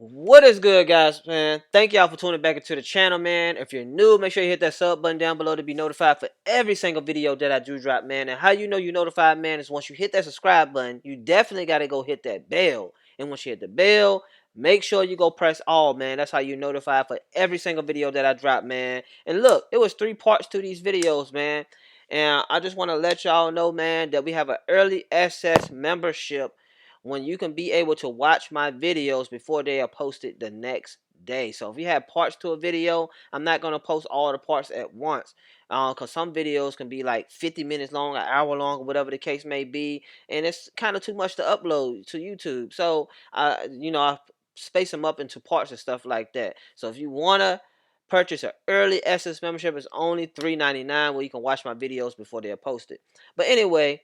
What is good, guys, man? Thank y'all for tuning back into the channel, man. If you're new, make sure you hit that sub button down below to be notified for every single video that I do drop, man. And how you know you're notified, man, is once you hit that subscribe button, you definitely got to go hit that bell. And once you hit the bell, make sure you go press all, man. That's how you notified for every single video that I drop, man. And look, it was 3 parts to these videos, man. And I just want to let y'all know, man, that we have an early access membership when you can be able to watch my videos before they are posted the next day. So if you have parts to a video, I'm not going to post all the parts at once, because some videos can be like 50 minutes long, an hour long, whatever the case may be, and it's kind of too much to upload to YouTube. So I space them up into parts and stuff like that. So if you want to purchase an early access membership, it's only $3.99, where you can watch my videos before they're posted. But anyway,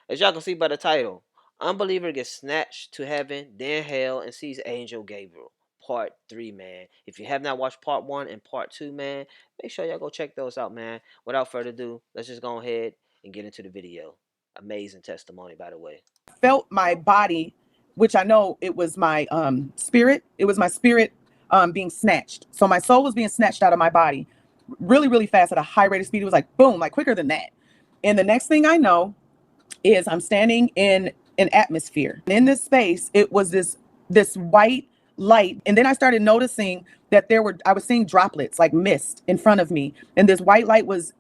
as y'all can see by the title, Unbeliever gets snatched to heaven, then hell, and sees angel Gabriel. Part 3, man. If you have not watched part 1 and part 2, man, make sure y'all go check those out, man. Without further ado, let's just go ahead and get into the video. Amazing testimony, by the way. Felt my body, which I know it was my spirit. It was my spirit being snatched. So my soul was being snatched out of my body really, really fast at a high rate of speed. It was like boom, like quicker than that. And the next thing I know is I'm standing in an atmosphere. In this space, it was this white light. And then I started noticing that I was seeing droplets like mist in front of me. And this white light was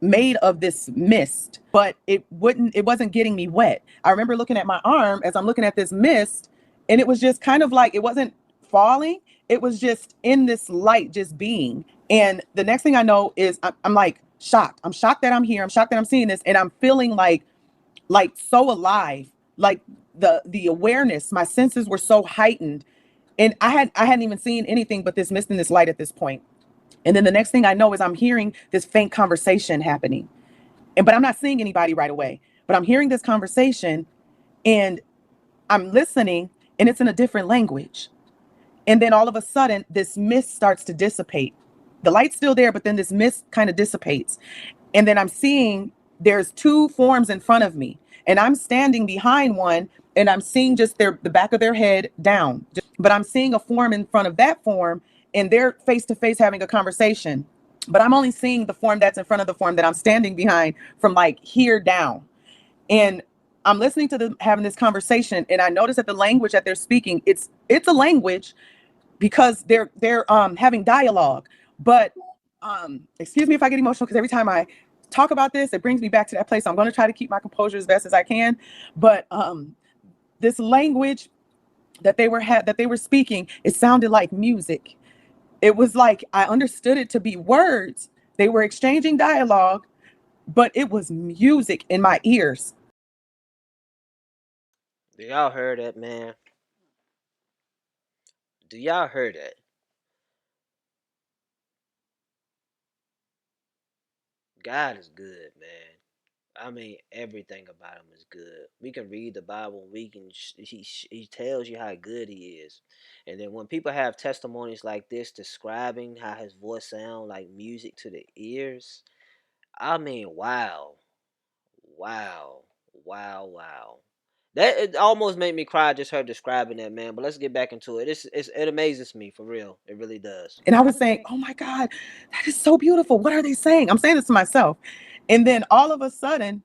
made of this mist, but it wasn't getting me wet. I remember looking at my arm as I'm looking at this mist, and it was just kind of like, it wasn't falling. It was just in this light, just being. And the next thing I know is I'm like shocked. I'm shocked that I'm here. I'm shocked that I'm seeing this. And I'm feeling like so alive, like the awareness, my senses were so heightened. And I hadn't even seen anything but this mist and this light at this point. And then the next thing I know is I'm hearing this faint conversation happening. But I'm not seeing anybody right away. But I'm hearing this conversation and I'm listening, and it's in a different language. And then all of a sudden, this mist starts to dissipate. The light's still there, but then this mist kind of dissipates. And then I'm seeing there's 2 forms in front of me, and I'm standing behind one, and I'm seeing just the back of their head down. But I'm seeing a form in front of that form, and they're face to face having a conversation. But I'm only seeing the form that's in front of the form that I'm standing behind from like here down. And I'm listening to them having this conversation, and I notice that the language that they're speaking, it's a language because they're having dialogue. But excuse me if I get emotional, because every time I talk about this, it brings me back to that place. I'm going to try to keep my composure as best as I can. But this language that they were speaking, it sounded like music. It was like I understood it to be words. They were exchanging dialogue, but it was music in my ears. Do y'all heard that, man? Do y'all heard that? God is good, man. I mean, everything about him is good. We can read the Bible. He tells you how good he is, and then when people have testimonies like this describing how his voice sounds like music to the ears, I mean, wow, wow, wow. That it almost made me cry just her describing that, man. But let's get back into it. It amazes me for real. It really does. And I was saying, oh my God, that is so beautiful. What are they saying? I'm saying this to myself. And then all of a sudden,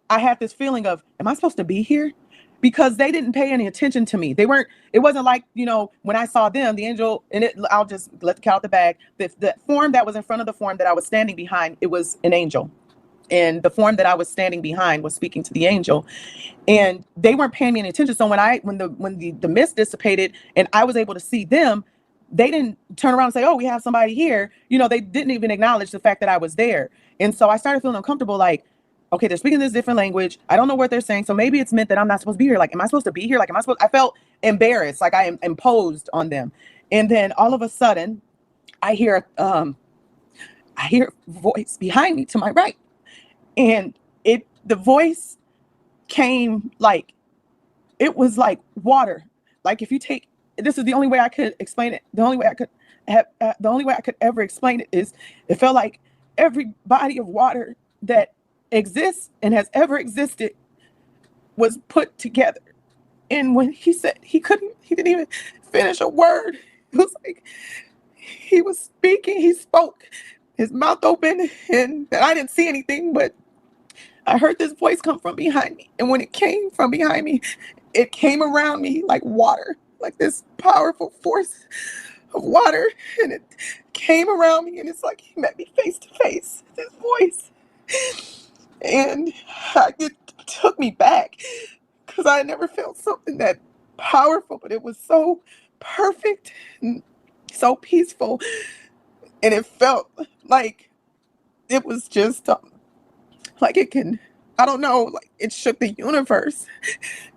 I had this feeling of, am I supposed to be here? Because they didn't pay any attention to me. It wasn't like, when I saw them, the angel, I'll just let the cat out the bag. The form that was in front of the form that I was standing behind, it was an angel. And the form that I was standing behind was speaking to the angel, and they weren't paying me any attention. So when the mist dissipated and I was able to see them, they didn't turn around and say, oh, we have somebody here. They didn't even acknowledge the fact that I was there. And so I started feeling uncomfortable, like, okay, they're speaking this different language. I don't know what they're saying. So maybe it's meant that I'm not supposed to be here. Like, am I supposed to be here? Like, I felt embarrassed, like I am imposed on them. And then all of a sudden I hear a voice behind me to my right. And the voice came like, it was like water. Like if you take, this is the only way I could explain it. The only way I could ever explain it is, it felt like every body of water that exists and has ever existed was put together And when he said he didn't even finish a word. It was like he was speaking, he spoke, his mouth open, and I didn't see anything, but I heard this voice come from behind me. And when it came from behind me, it came around me like water, like this powerful force of water. And it came around me, and it's like he met me face to face, this voice. And it took me back because I never felt something that powerful, but it was so perfect and so peaceful. And it felt like it was just like it can, I don't know, like it shook the universe.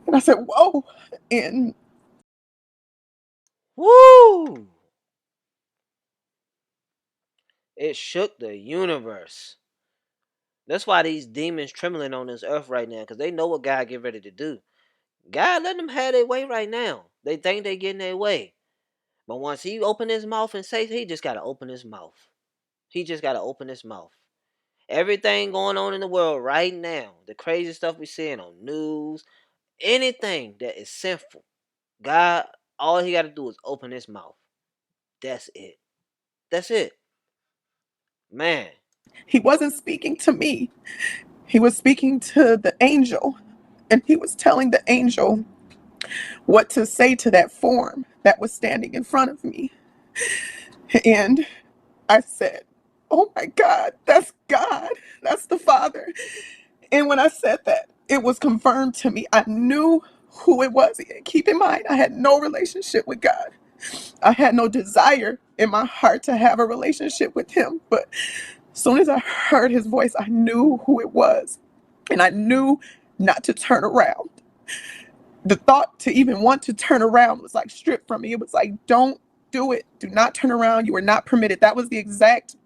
And I said, whoa. And Woo! It shook the universe. That's why these demons trembling on this earth right now, because they know what God get ready to do. God let them have their way right now. They think they getting their way. But once he open his mouth and say, he just got to open his mouth. He just got to open his mouth. Everything going on in the world right now, the crazy stuff we seeing on news, anything that is sinful, God, all he got to do is open his mouth. That's it. That's it. Man. he wasn't speaking to me, he was speaking to the angel. And he was telling the angel what to say to that form that was standing in front of me. And I said, oh my God, that's God. That's the Father. And when I said that, it was confirmed to me. I knew who it was. And keep in mind, I had no relationship with God. I had no desire in my heart to have a relationship with him. But as soon as I heard his voice, I knew who it was. And I knew not to turn around. The thought to even want to turn around was like stripped from me. It was like, don't do it. Do not turn around. You are not permitted. That was the exact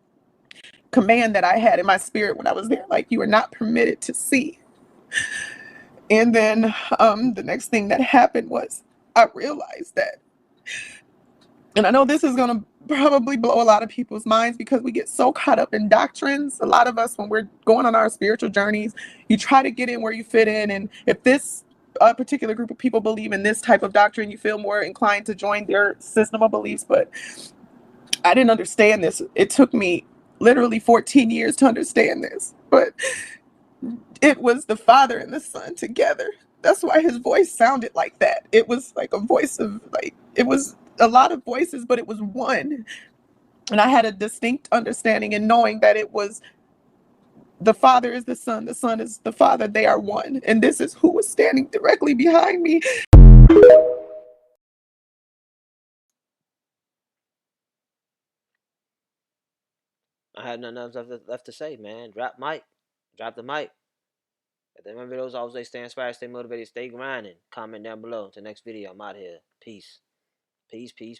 command that I had in my spirit when I was there. Like, you are not permitted to see. And then the next thing that happened was I realized that, and I know this is going to probably blow a lot of people's minds because we get so caught up in doctrines. A lot of us, when we're going on our spiritual journeys, you try to get in where you fit in. And if this particular group of people believe in this type of doctrine, you feel more inclined to join their system of beliefs. But I didn't understand this. It took me literally 14 years to understand this. But it was the Father and the Son together. That's why his voice sounded like that. It was like a voice of, like, it was a lot of voices, but it was one. And I had a distinct understanding and knowing that it was the Father is the Son is the Father. They are one. And this is who was standing directly behind me. I had nothing else left to say, man. Drop mic. Drop the mic. At the end of my videos, always stay inspired, stay motivated, stay grinding. Comment down below. Until next video, I'm out here. Peace. Peace, peace, peace.